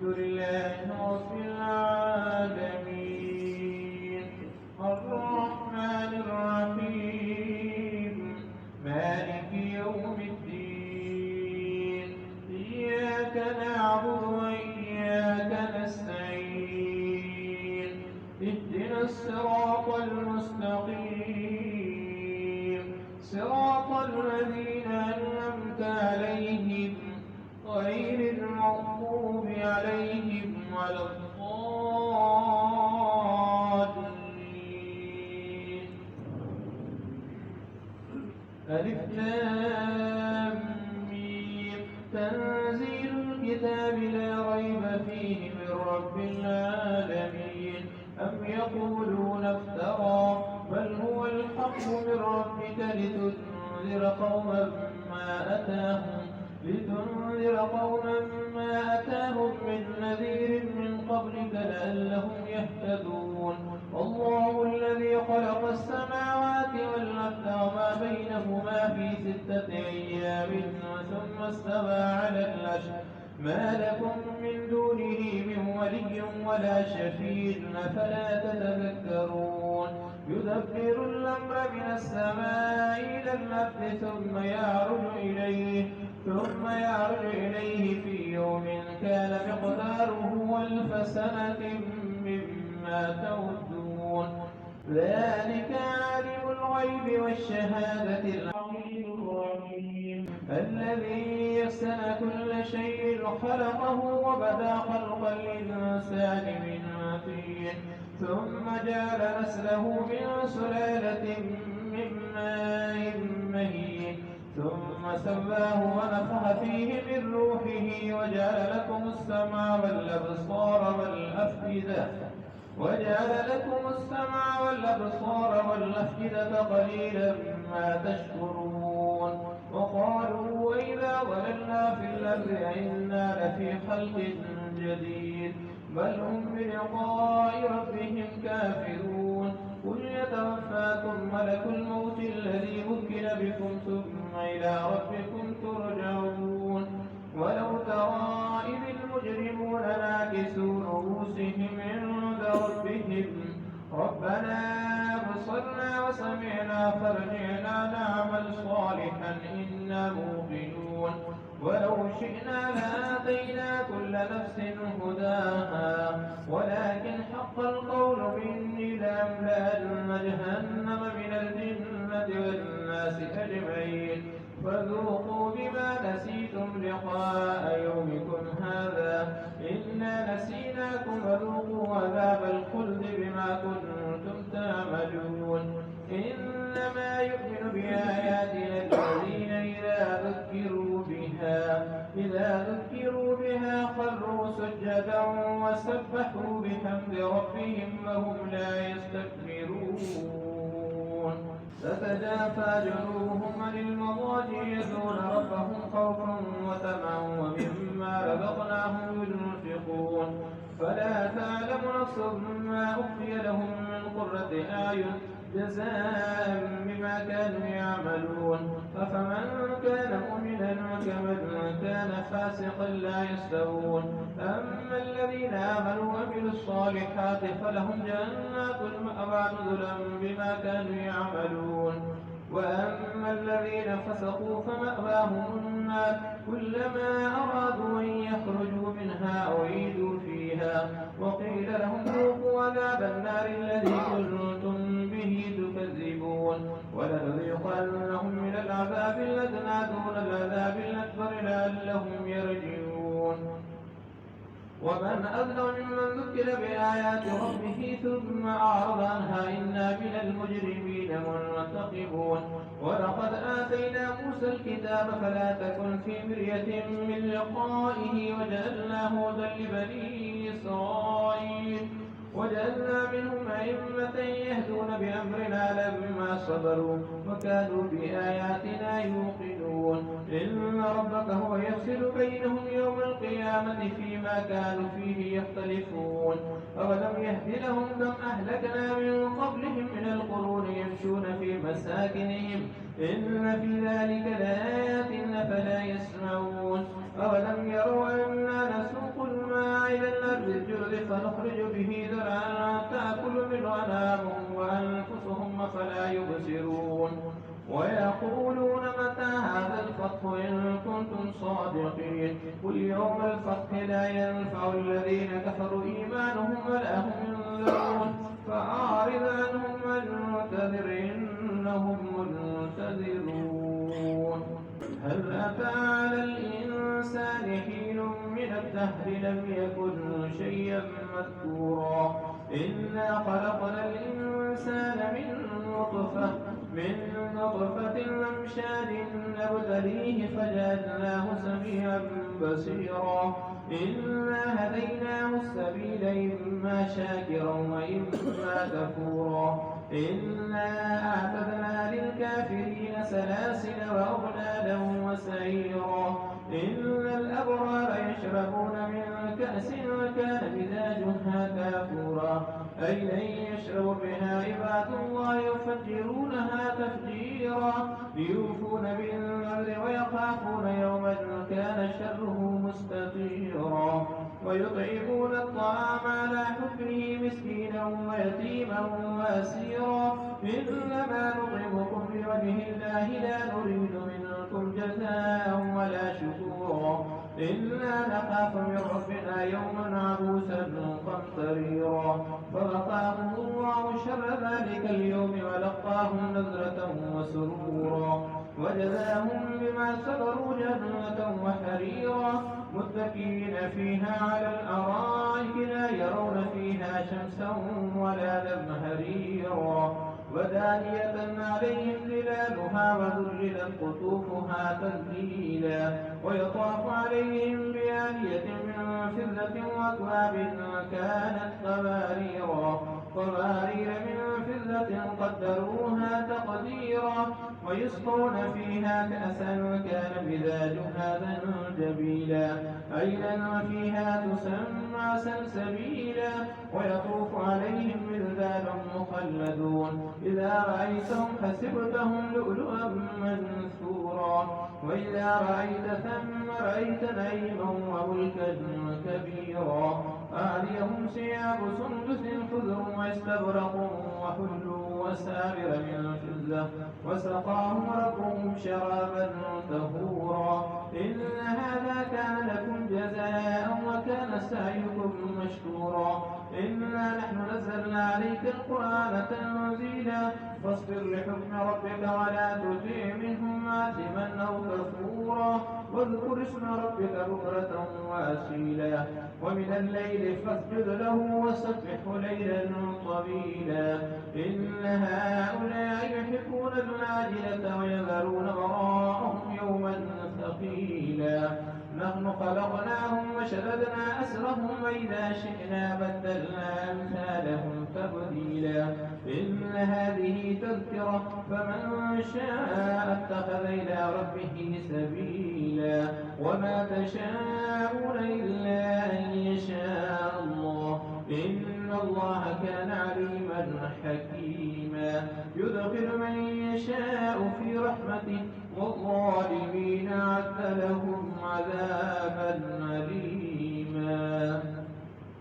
لله رب العالمين الرحمن الرحيم مالك يوم الدين إياك نعبد وإياك نستعين اهدنا الصراط المستقيم صراط الذين أنعمت عليهم غير المغضوب عليهم ولا الضالين ألف لام ميم تنزيل الكتاب لا ريب فيه من رب العالمين أم يقولون افترى بل هو الحق من ربك لتنذر قوما ما أتاهم من نذير من قبلك لعلهم يهتدون الله الذي خلق السماوات والأرض وما بينهما في 6 أيام ثم استوى على العرش ما لكم من دونه من ولي ولا شفيع أفلا تتذكرون يدبر الأمر من السماء إلى الأرض ثم يعرج إليه في يوم كان مقداره 1000 سنة مما تعدون ذلك عالم الغيب والشهادة العليم الرحيم الذي يحسن كل شيء خلقه وبدأ خلق الإنسان من طين ثم جعل نسله من سلالة من ماء مهين ثم سواه ونفخ فيه من روحه وجعل لكم السمع والأفئدة قليلا ما تشكرون وقالوا وإذا ضللنا في الأرض أئنا لفي خلق جديد بل هم بلقاء ربهم كافرون قل يتوفاكم ملك الموت الذي وكل بكم ثم إلى ربكم ترجعون ولو ترى إذ المجرمون ناكسوا رؤوسهم عند ربهم ربنا أبصرنا وسمعنا فارجعنا نعمل صالحا إنا موقنون ولو شئنا لآتينا كل نفس هداها ولكن حق القول مني لأملأن جهنم من الجنة والناس أجمعين فذوقوا بما نسيتم لقاء يومكم هذا إنا نسيناكم وذوقوا عذاب الخلد بما كنتم تعملون إنما يؤمن بآياتنا الذين إذا ذكروا بها خروا سجدا وسبحوا بحمد ربهم وهم لا يستكبرون تتجافى جنوبهم عن المضاجع يدعون ربهم خوفا وطمعا ومما رزقناهم ينفقون فلا تعلم نفس ما أخفي لهم من قرة أعين جزاء بما كانوا يعملون أفمن كان مؤمنا كمن كان فاسقا لا يستوون أما الذين آمنوا وعملوا الصالحات فلهم جنات المأوى نزلا بما كانوا يعملون وأما الذين فسقوا فمأواهم النار كلما أرادوا أن يخرجوا منها أعيدوا فيها وقيل لهم ذوقوا عذاب النار الذي كنتم به تكذبون ولنذيقنهم من العذاب الأدنى دون العذاب الأكبر لعلهم يرجعون ومن أظلم ممن ذكر بآيات ربه ثم أعرض عنها إنا من المجرمين منتقمون ولقد آتينا موسى الكتاب فلا تكن في مرية من لقائه وجعلناه هدى لبني إسرائيل وجعلنا منهم أئمة يهدون بأمرنا لما صبروا وكانوا بآياتنا يوقنون إن ربك هو يفصل بينهم يوم القيامة فيما كانوا فيه يختلفون أولم يهد لهم كم أهلكنا من قبلهم من القرون يمشون في مساكنهم إن في ذلك لآيات فلا يسمعون أولم يروا أنا نسوق الماء فنخرج به زرعا تأكل منه أنعامهم وأنفسهم فلا يبصرون ويقولون متى هذا الفتح إن كنتم صادقين قل يوم الفتح لا ينفع الذين كفروا إيمانهم ولا هم ينذرون فأعرض عنهم وانتظر إنهم منتظرون هل أتى على الإنسان حين من الدهر لم يكن شيئا مذكورا إنا خلقنا الإنسان من نطفة أمشاج نبتليه فجعلناه سميعا بصيرا إنا هديناه السبيل إما شاكرا وإما كفورا إنا أعتدنا للكافرين سلاسل وأغلالا وسعيرا إن الأبرار يشربون من كأس كان مزاجها كافورا أيضا يشرب بها عباد الله يفجرونها تفجيرا يوفون بالنذر ويخافون يوما كان شره مستطيرا ويطعمون الطعام على حبه مسكينا ويتيما واسيرا إنما نطعمكم لوجه الله لا نريد منكم جزاء ولا شكورا إنا نخاف من ربنا يوما عبوسا قمطريرا فوقاهم الله شر ذلك اليوم ولقاهم نزرة وسرورا وجزاهم بما صبروا جنة وحريرا متكئين فيها على الأرائك لا يرون فيها شمسا ولا زمهريرا ودانية عليهم ظلالها وذللت قطوفها تذليلا ويطاف عليهم بآنية من فضة وأكواب كانت قوارير من فضة قدروها تقديرا ويسقون فيها كأسا كان مزاجها زنجبيلا عينا فيها تسمى سلسبيلا ويطوف عليهم ولدان مخلدون إذا رأيتهم حسبتهم لؤلؤا منثورا وإذا رأيت ثم رأيت نعيما وملكا كبيرا عاليهم ثياب سندس خضر واستبرق وحلوا وسابر من فضة وسقاهم ربهم شرابا طهورا إن هذا كان لكم جزاء وكان سعيكم مشكورا إنا نحن نزلنا عليك القرآن تنزيلا فاصبر لحكم ربك ولا تطع منهم آثما أو كفورا واذكر اسم ربك بكرة وأصيلا ومن الليل فاسجد له وسبحه ليلا طويلا إن هؤلاء يحبون العاجلة ويذرون وراءهم يوما ثقيلا نحن خلقناهم وشددنا أسرهم وإذا شئنا بدلنا أمثالهم تبديلا إن هذه تذكرة فمن شاء اتخذ إلى ربه سبيلا وما تشاءون إلا أن يشاء الله إن الله كان عليما حكيما يدخل من يشاء في رحمته والظالمين أعد لهم عذابا أليما